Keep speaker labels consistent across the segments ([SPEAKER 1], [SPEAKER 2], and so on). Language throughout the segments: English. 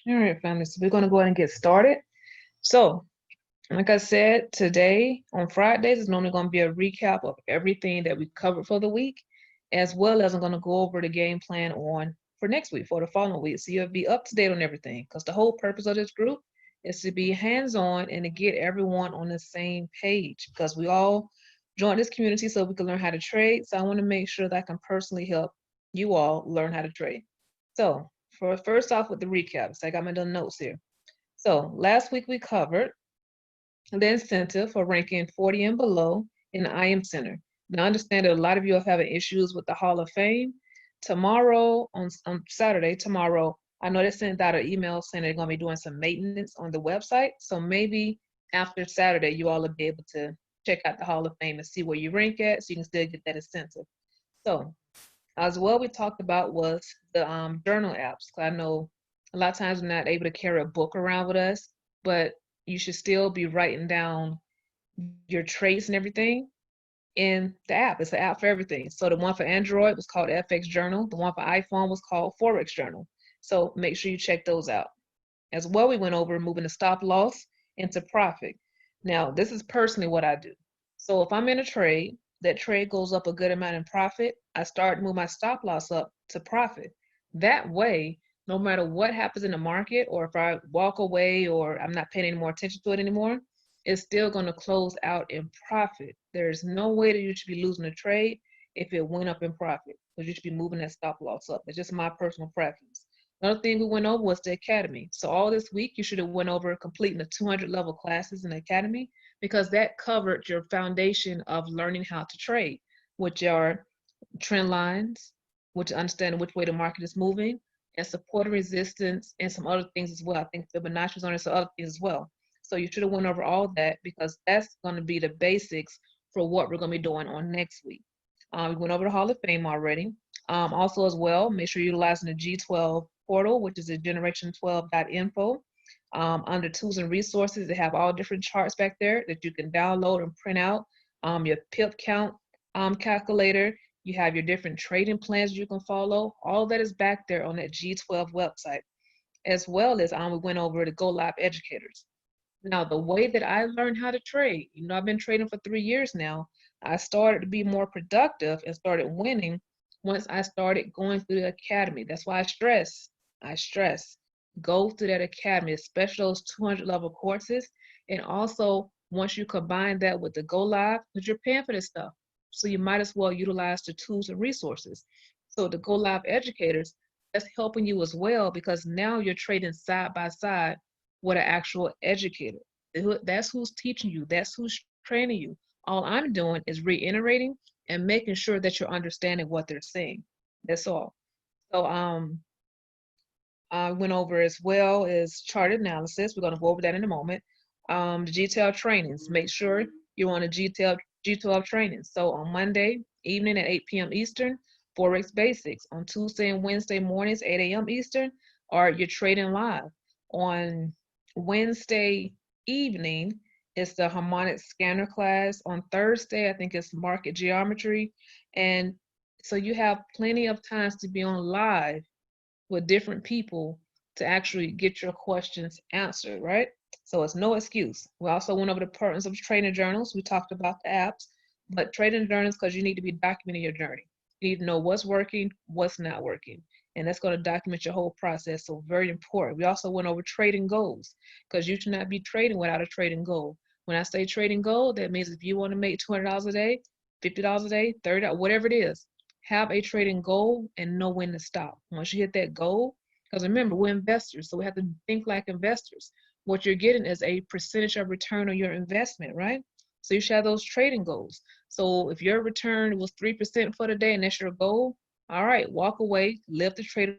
[SPEAKER 1] All right, family. So we're going to go ahead and get started. So, like I said, today on Fridays is normally going to be a recap of everything that we covered for the week, as well as I'm going to go over the game plan on for next week, for the following week. So you'll be up to date on everything because the whole purpose of this group is to be hands-on and to get everyone on the same page because we all join this community so we can learn how to trade. So I want to make sure that I can personally help you all learn how to trade. So for first off with the recap, so I got my little notes here. So last week we covered the incentive for ranking 40 and below in the IM Center. Now, I understand that a lot of you are having issues with the Hall of Fame. Tomorrow, on Saturday, tomorrow, I know they sent out an email saying they're going to be doing some maintenance on the website. So maybe after Saturday, you all will be able to check out the Hall of Fame and see where you rank at so you can still get that incentive. So, as well, we talked about was the journal apps. I know a lot of times we're not able to carry a book around with us, but you should still be writing down your traits and everything in the app. It's an app for everything. So the one for Android was called FX Journal. The one for iPhone was called Forex Journal. So make sure you check those out. As well, we went over moving the stop loss into profit. Now, this is personally what I do. So if I'm in a trade, that trade goes up a good amount in profit, I start to move my stop loss up to profit. That way, no matter what happens in the market, or if I walk away or I'm not paying any more attention to it anymore, it's still going to close out in profit. There's no way that you should be losing a trade if it went up in profit, because you should be moving that stop loss up. It's just my personal preference. Another thing we went over was the academy. So all this week, you should have went over completing the 200 level classes in the academy because that covered your foundation of learning how to trade, which are trend lines, which understand which way the market is moving, and support and resistance, and some other things as well. I think Fibonacci was on there, some other things as well. So you should have went over all that because that's going to be the basics for what we're going to be doing on next week. We went over the Hall of Fame already. Also, as well, make sure you're utilizing the G12 portal, which is at generation12.info. Under tools and resources, they have all different charts back there that you can download and print out. Your pip count calculator. You have your different trading plans you can follow. All that is back there on that G12 website, as well as we went over the Go Live educators. Now, the way that I learned how to trade, I've been trading for 3 years now. I started to be more productive and started winning once I started going through the academy. That's why I stress, go through that academy, especially those 200 level courses. And also, once you combine that with the Go Live, because you're paying for this stuff. So you might as well utilize the tools and resources. So the Go Live educators, that's helping you as well because now you're trading side by side with an actual educator. That's who's teaching you, that's who's training you. All I'm doing is reiterating and making sure that you're understanding what they're saying. That's all. So I went over as well as chart analysis. We're going to go over that in a moment. The GTL trainings. Make sure you're on the G12 training. So on Monday evening at 8 p.m. Eastern, Forex Basics. On Tuesday and Wednesday mornings, 8 a.m. Eastern, or you're trading live. On Wednesday evening, it's the harmonic scanner class. On Thursday, I think it's market geometry. And so you have plenty of times to be on live with different people to actually get your questions answered, right? So it's no excuse. We also went over the importance of trading journals. We talked about the apps, but trading journals because you need to be documenting your journey. You need to know what's working, what's not working. And that's going to document your whole process. So very important. We also went over trading goals because you should not be trading without a trading goal. When I say trading goal, that means if you want to make $200 a day, $50 a day, $30, whatever it is, have a trading goal and know when to stop. Once you hit that goal, because remember, we're investors, so we have to think like investors. What you're getting is a percentage of return on your investment, right? So you should have those trading goals. So if your return was 3% for the day and that's your goal, all right, walk away, live the trade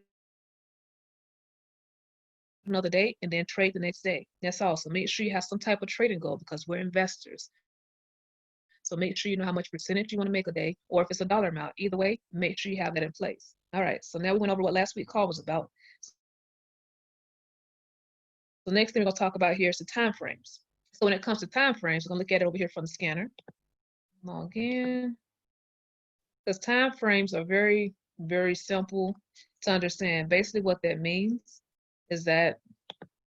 [SPEAKER 1] another day, and then trade the next day. That's all. So make sure you have some type of trading goal because we're investors. So make sure you know how much percentage you want to make a day, or if it's a dollar amount. Either way, make sure you have that in place. All right. So now we went over what last week's call was about. So next thing we're going to talk about here is the time frames. So when it comes to time frames, we're going to look at it over here from the scanner. Log in. Because time frames are very, very simple to understand. Basically, what that means is that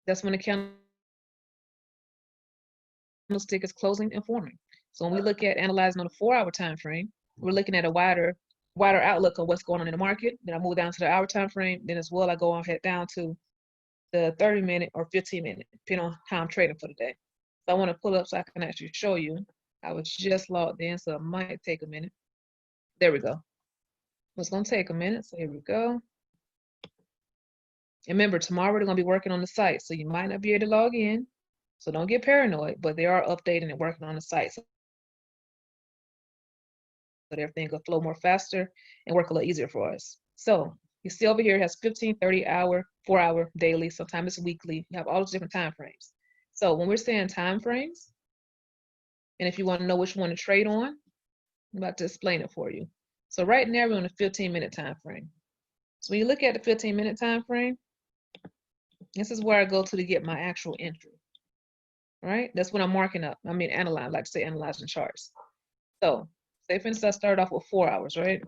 [SPEAKER 1] That's when the candlestick is closing and forming. So when we look at analyzing on a 4-hour time frame, we're looking at a wider outlook of what's going on in the market. Then I move down to the hour time frame. Then as well, I go on head down to the 30-minute or 15-minute, depending on how I'm trading for the day. So I want to pull up so I can actually show you. I was just logged in, so it might take a minute. There we go. It's going to take a minute. So here we go. And remember, tomorrow we're going to be working on the site, so you might not be able to log in. So don't get paranoid, but they are updating and working on the site so that everything will flow more faster and work a little easier for us. So you see over here it has 15, 30 hour, 4-hour, daily, sometimes it's weekly. You have all those different time frames. So when we're saying time frames, and if you want to know which one to trade on, I'm about to explain it for you. So right now we're on a 15-minute time frame. So when you look at the 15-minute time frame, this is where I go to get my actual entry. Right? That's what I'm marking up. I mean, analyze, like to say analyzing charts. So say for instance, I started off with 4 hours, right?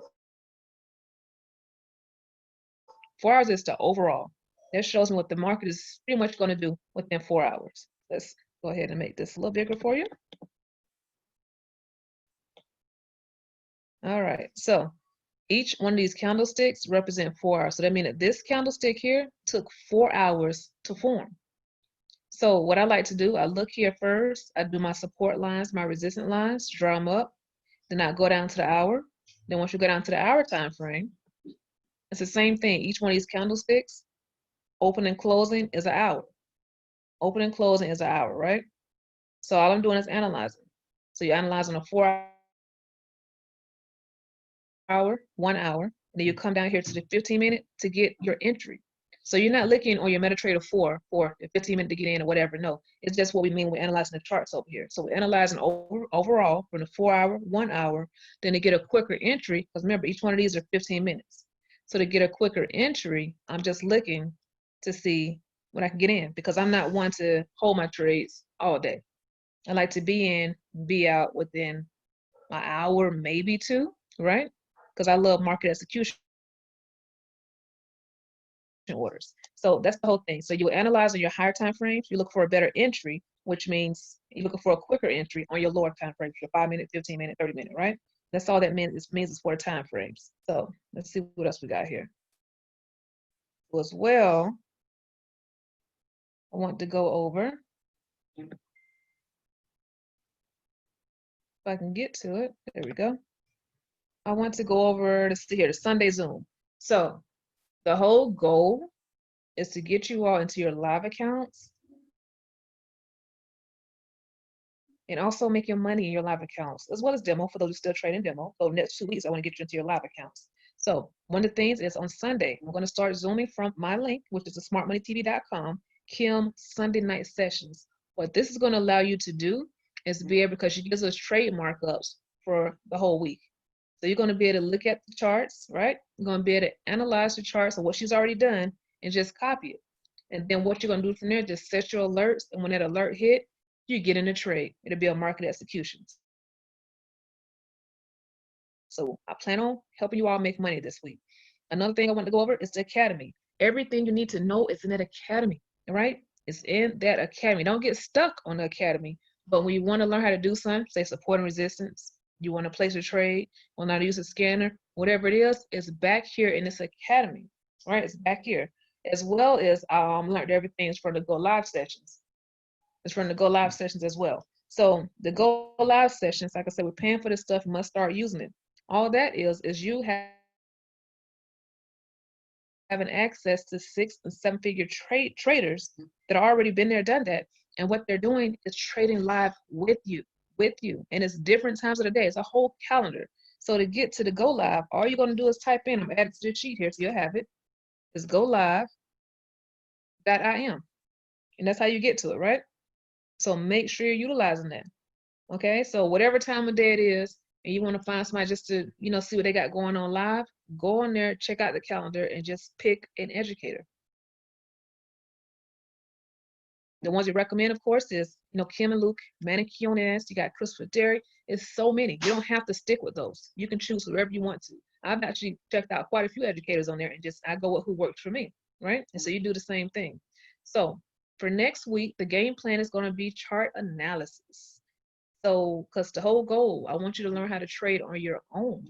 [SPEAKER 1] 4 hours is the overall. That shows me what the market is pretty much going to do within 4 hours. Let's go ahead and make this a little bigger for you. All right, so each one of these candlesticks represent 4 hours. So that means that this candlestick here took 4 hours to form. So what I like to do, I look here first, I do my support lines, my resistance lines, draw them up, then I go down to the hour. Then once you go down to the hour time frame, it's the same thing. Each one of these candlesticks, open and closing is an hour. Open and closing is an hour, right? So all I'm doing is analyzing. So you're analyzing a 4 hour, 1 hour, and then you come down here to the 15-minute to get your entry. So you're not looking on your MetaTrader 4 for the 15-minute to get in or whatever. No, it's just what we mean when we're analyzing the charts over here. So we're analyzing overall from the 4 hour, 1 hour, then to get a quicker entry, because remember, each one of these are 15 minutes. So to get a quicker entry, I'm just looking to see when I can get in, because I'm not one to hold my trades all day. I like to be in, be out within an hour, maybe 2, right? Because I love market execution orders. So that's the whole thing. So you analyze on your higher time frames, you look for a better entry, which means you're looking for a quicker entry on your lower time frames, your 5-minute, 15-minute, 30-minute, right? That's all that means. It means it's for time frames. So let's see what else we got here. As well, I want to go over, if I can get to it, there we go. I want to go over, let's see here, the Sunday Zoom. So the whole goal is to get you all into your live accounts and also making money in your live accounts, as well as demo for those who still trading demo. So next 2 weeks, I want to get you into your live accounts. So one of the things is on Sunday, we're going to start Zooming from my link, which is the smartmoneytv.com, Kim Sunday night sessions. What this is going to allow you to do is be able, because she gives us trade markups for the whole week. So you're going to be able to look at the charts, right? You're going to be able to analyze the charts of what she's already done and just copy it. And then what you're going to do from there, just set your alerts. And when that alert hit, you get in a trade. It'll be a market execution. So I plan on helping you all make money this week. Another thing I want to go over is the academy. Everything you need to know is in that academy, all right? It's in that academy. Don't get stuck on the academy. But when you want to learn how to do something, say support and resistance, you want to place a trade, want how to use a scanner, whatever it is, it's back here in this academy, right? It's back here. As well as learned everything from the Go Live sessions. It's from the Go Live sessions as well. So the Go Live sessions, like I said, we're paying for this stuff, you must start using it. All that is you having access to 6- and 7-figure traders that have already been there, done that. And what they're doing is trading live with you. And it's different times of the day. It's a whole calendar. So to get to the Go Live, all you're going to do is type in, I'm adding to the sheet here so you'll have it. It's golive.im. And that's how you get to it, right? So make sure you're utilizing that. Okay, so whatever time of day it is, and you want to find somebody just to, see what they got going on live, go on there, check out the calendar, and just pick an educator. The ones you recommend, of course, is, Kim and Luke, Manny Quinones, you got Christopher Derry. It's so many. You don't have to stick with those. You can choose whoever you want to. I've actually checked out quite a few educators on there, and I go with who works for me, right? And so you do the same thing. So For next week, the game plan is going to be chart analysis. So, because the whole goal, I want you to learn how to trade on your own.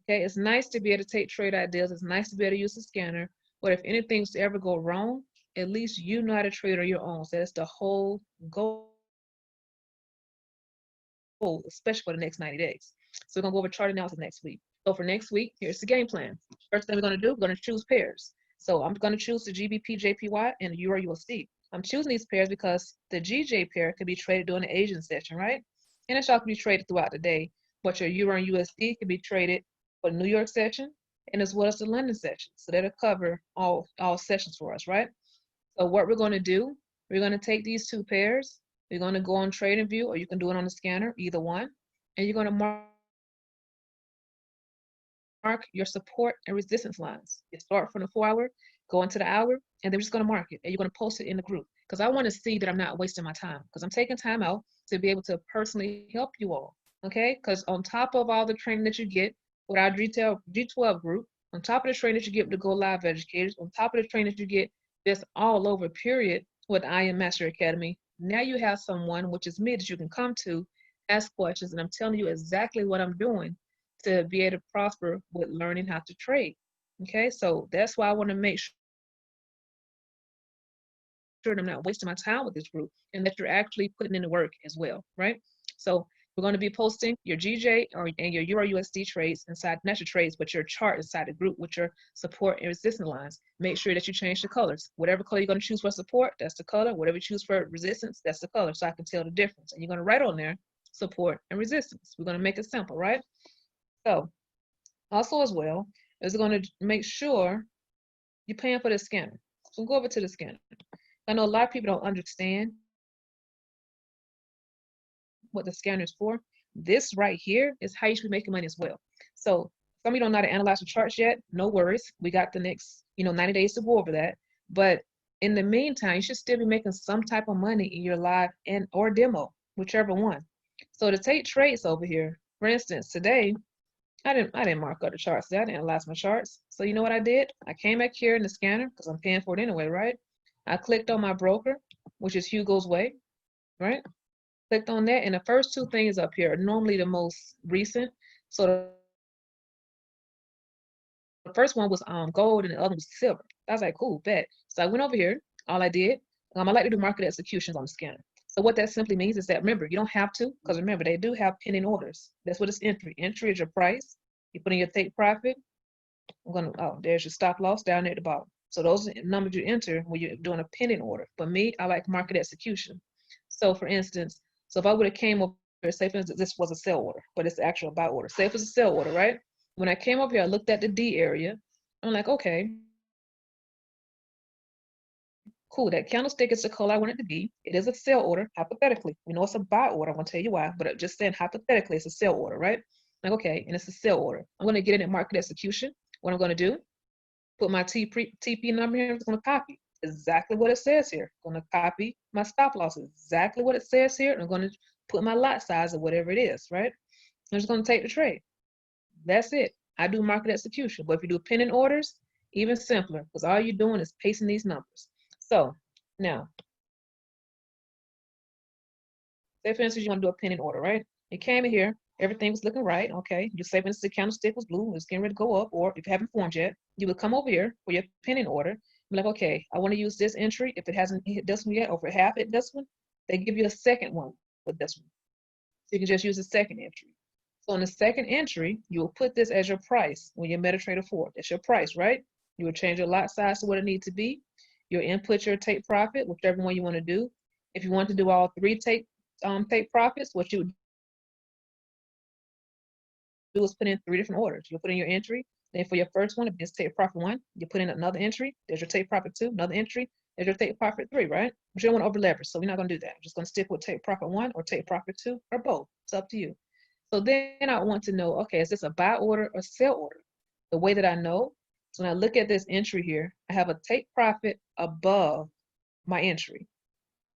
[SPEAKER 1] Okay, it's nice to be able to take trade ideas. It's nice to be able to use the scanner. But if anything's to ever go wrong, at least you know how to trade on your own. So that's the whole goal, especially for the next 90 days. So we're going to go over chart analysis next week. So for next week, here's the game plan. First thing we're going to do, we're going to choose pairs. So I'm going to choose the GBP, JPY, and the Euro USD. I'm choosing these pairs because the GJ pair can be traded during the Asian session, right? And it can be traded throughout the day. But your Euro and USD can be traded for the New York session and as well as the London session. So that'll cover all sessions for us, right? So what we're going to do, we're going to take these two pairs. We're going to go on TradingView, or you can do it on the scanner, either one. And you're going to mark your support and resistance lines. You start from the 4-hour, go into the hour, and then we're just going to mark it. And you're going to post it in the group because I want to see that I'm not wasting my time because I'm taking time out to be able to personally help you all. Okay? Because on top of all the training that you get with our G12 group, on top of the training that you get with the Go Live educators, on top of the training that you get just all over, period, with I Am Master Academy, now you have someone, which is me, that you can come to, ask questions, and I'm telling you exactly what I'm doing to be able to prosper with learning how to trade. Okay, so that's why I want to make sure I'm not wasting my time with this group and that you're actually putting in the work as well, right? So we're going to be posting your GJ and your Euro USD trades inside, not your trades, but your chart inside the group with your support and resistance lines. Make sure that you change the colors. Whatever color you're going to choose for support, that's the color. Whatever you choose for resistance, that's the color, so I can tell the difference. And you're going to write on there support and resistance. We're going to make it simple, right? So also as well is going to make sure you're paying for the scanner. So go over to the scanner. I know a lot of people don't understand what the scanner is for. This right here is how you should be making money as well. So some of you don't know how to analyze the charts yet. No worries. We got the next 90 days to go over that. But in the meantime, you should still be making some type of money in your live and or demo, whichever one. So to take trades over here, for instance, today, I didn't mark up the charts. I didn't analyze my charts. So you know what I did? I came back here in the scanner because I'm paying for it anyway, right? I clicked on my broker, which is Hugo's Way, right? Clicked on that, and the first two things up here are normally the most recent. So the first one was gold and the other was silver. I was like, cool, bet. So I went over here. All I did, I like to do market executions on the scanner. So what that simply means is that, remember, you don't have to, because remember, they do have pending orders. That's what it's entry. Entry is your price. You put in your take profit. There's your stop loss down there at the bottom. So those are the numbers you enter when you're doing a pending order. For me, I like market execution. So for instance, if I would have came over here, say for instance, this was a sell order, but it's the actual buy order. Say if it's a sell order, right? When I came up here, I looked at the D area. I'm like, okay, cool. That candlestick is the color I want it to be. It is a sell order, hypothetically. We know it's a buy order. I'm going to tell you why, but I'm just saying hypothetically, it's a sell order, right? Like, okay, and it's a sell order. I'm going to get it in market execution. What I'm going to do, put my TP number here. I'm going to copy exactly what it says here. I'm going to copy my stop loss, exactly what it says here. And I'm going to put my lot size or whatever it is, right? I'm just going to take the trade. That's it. I do market execution. But if you do pending orders, even simpler, because all you're doing is pasting these numbers. So now, say for instance, you want to do a pending order, right? You came in here, everything was looking right. Okay, you say for instance, the candlestick was blue, it's getting ready to go up, or if you haven't formed yet, you would come over here for your pending order. Be like, okay, I want to use this entry. If it hasn't hit this one yet, or if it half hit this one, they give you a second one with this one. So you can just use the second entry. So in the second entry, you will put this as your price when you're MetaTrader 4. That's your price, right? You will change your lot size to what it needs to be. You'll input your take profit, whichever one you want to do. If you want to do all three take profits, what you would do is put in 3 different orders. You'll put in your entry. Then for your first one, if it's take profit 1, you put in another entry. There's your take profit 2, another entry. There's your take profit 3, right? But you don't want to over leverage, so we're not going to do that. I'm just going to stick with take profit 1 or take profit 2 or both. It's up to you. So then I want to know, okay, is this a buy order or sell order? The way that I know, so when I look at this entry here, I have a take profit above my entry.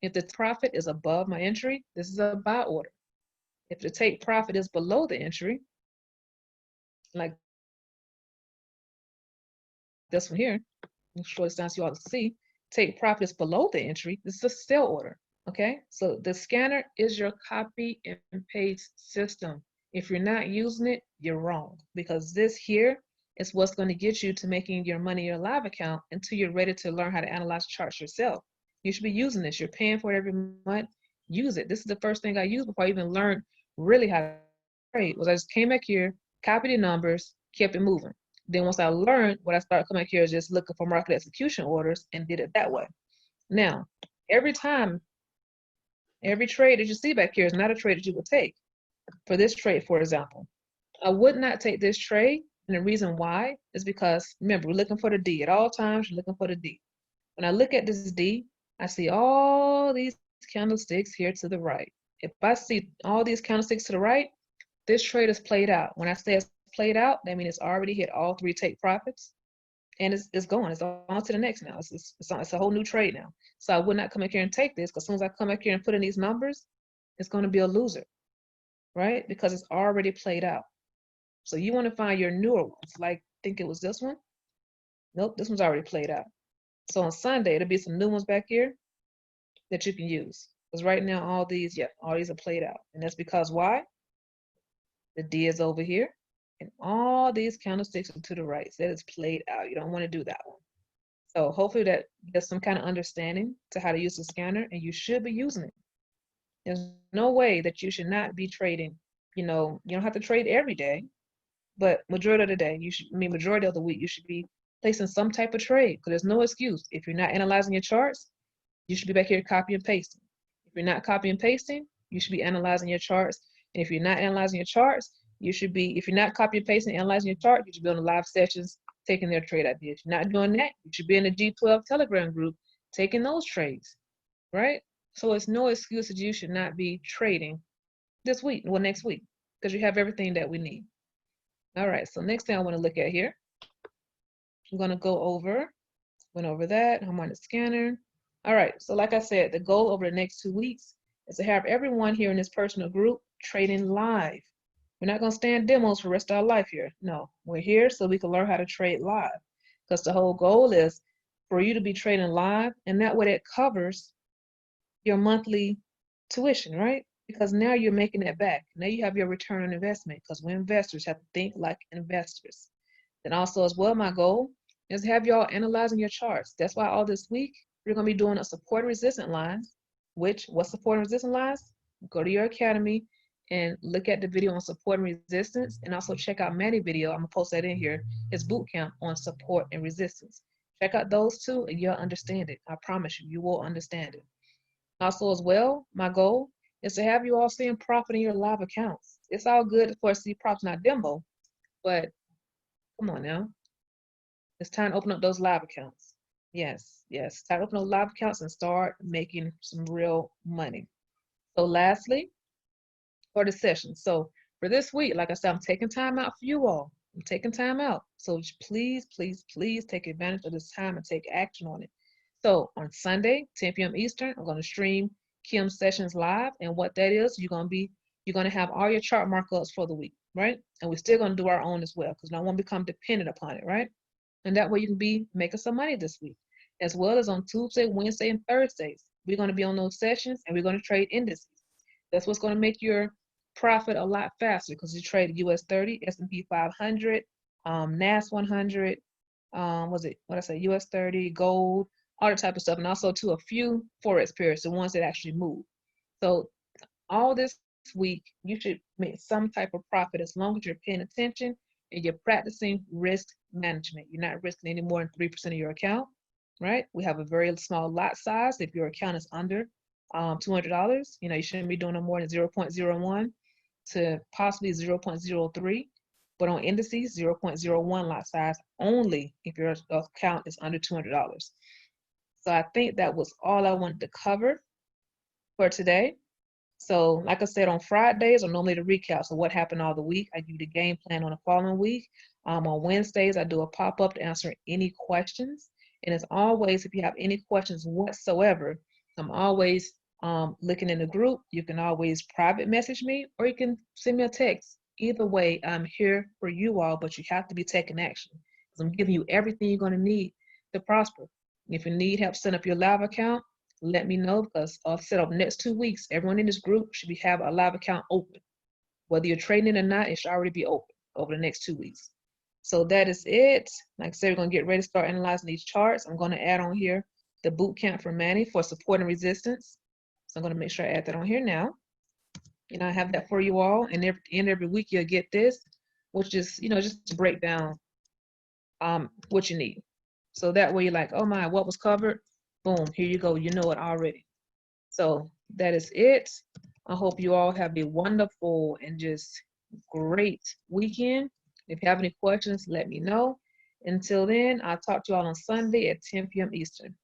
[SPEAKER 1] If the profit is above my entry, this is a buy order. If the take profit is below the entry, like this one here, I'll show this down so you all to see. take profits below the entry, this is a sell order. Okay, so the scanner is your copy and paste system. If you're not using it, you're wrong, because this here is what's going to get you to making your money in your live account until you're ready to learn how to analyze charts yourself. You should be using this. You're paying for it every month. Use it. This is the first thing I used before I even learned really how to trade. Was I just came back here, copied the numbers, kept it moving. Then once I learned, what I started coming back here is just looking for market execution orders and did it that way. Now, every time, every trade that you see back here is not a trade that you would take. For this trade, for example, I would not take this trade. And the reason why is because, remember, we're looking for the D. At all times, you're looking for the D. When I look at this D, I see all these candlesticks here to the right. If I see all these candlesticks to the right, this trade is played out. When I say it's played out, that means it's already hit all three take profits. And it's going. It's on to the next now. It's a whole new trade now. So I would not come back here and take this, because as soon as I come back here and put in these numbers, it's going to be a loser, right? Because it's already played out. So you want to find your newer ones. Like, I think it was this one. Nope, this one's already played out. So on Sunday, there'll be some new ones back here that you can use. Because right now, all these are played out. And that's because why? The D is over here. And all these candlesticks are to the right. So that is played out. You don't want to do that one. So hopefully that gives some kind of understanding to how to use the scanner, and you should be using it. There's no way that you should not be trading. You don't have to trade every day, but majority of the day, majority of the week, you should be placing some type of trade, because there's no excuse. If you're not analyzing your charts, you should be back here copy and pasting. If you're not copy and pasting, you should be analyzing your charts. And if you're not analyzing your charts, if you're not copy and pasting, analyzing your chart, you should be on the live sessions, taking their trade ideas. If you're not doing that, you should be in the G12 Telegram group, taking those trades, right? So it's no excuse that you should not be trading this week, well, next week, because you have everything that we need. All right, so next thing I want to look at here, I'm going to went over that. I'm on the scanner. All right, so like I said, the goal over the next 2 weeks is to have everyone here in this personal group trading live. We're not going to stand demos for the rest of our life here. No, we're here so we can learn how to trade live, because the whole goal is for you to be trading live, and that way that covers your monthly tuition, right? Because now you're making it back. Now you have your return on investment, because we investors have to think like investors. Then also as well, my goal is to have y'all analyzing your charts. That's why all this week, we're going to be doing a support and resistance lines, what support and resistance lines? Go to your academy and look at the video on support and resistance, and also check out Manny's video. I'm gonna post that in here. His boot camp on support and resistance. Check out those two and you'll understand it. I promise you, you will understand it. Also as well, my goal is to have you all seeing profit in your live accounts. It's all good for see profits, not demo, but come on now. It's time to open up those live accounts. Yes, it's time to open up live accounts and start making some real money. So lastly, for the session. So for this week, like I said, I'm taking time out for you all. I'm taking time out. So please, please, please take advantage of this time and take action on it. So on Sunday, 10 p.m. Eastern, I'm going to stream Kim's sessions live. And what that is, you're going to have all your chart markups for the week, right? And we're still going to do our own as well, because I don't want to become dependent upon it, right? And that way you can be making some money this week, as well as on Tuesday, Wednesday, and Thursdays. We're going to be on those sessions and we're going to trade indices. That's what's going to make your profit a lot faster, because you trade US 30, S&P 500, NAS 100, US 30, gold, all that type of stuff, and also to a few Forex pairs, the ones that actually move. So all this week, you should make some type of profit as long as you're paying attention and you're practicing risk management. You're not risking any more than 3% of your account, right? We have a very small lot size. If your account is under $200, you shouldn't be doing no more than 0.01 to possibly 0.03, but on indices, 0.01 lot size only if your account is under $200. So I think that was all I wanted to cover for today. So like I said, on Fridays are normally the recap. So what happened all the week, I give you the game plan on the following week. On Wednesdays, I do a pop-up to answer any questions. And as always, if you have any questions whatsoever, I'm always looking in the group. You can always private message me, or you can send me a text. Either way, I'm here for you all, but you have to be taking action, because I'm giving you everything you're going to need to prosper. If you need help setting up your live account, let me know, because I'll set up next 2 weeks. Everyone in this group should have a live account open. Whether you're trading or not, it should already be open over the next 2 weeks. So that is it. Like I said, we're going to get ready to start analyzing these charts. I'm going to add on here the boot camp for Manny for support and resistance. So I'm going to make sure I add that on here now. I have that for you all. And every week you'll get this, which is, just to break down what you need. So that way you're like, oh my, what was covered? Boom, here you go. You know it already. So that is it. I hope you all have a wonderful and just great weekend. If you have any questions, let me know. Until then, I'll talk to you all on Sunday at 10 p.m. Eastern.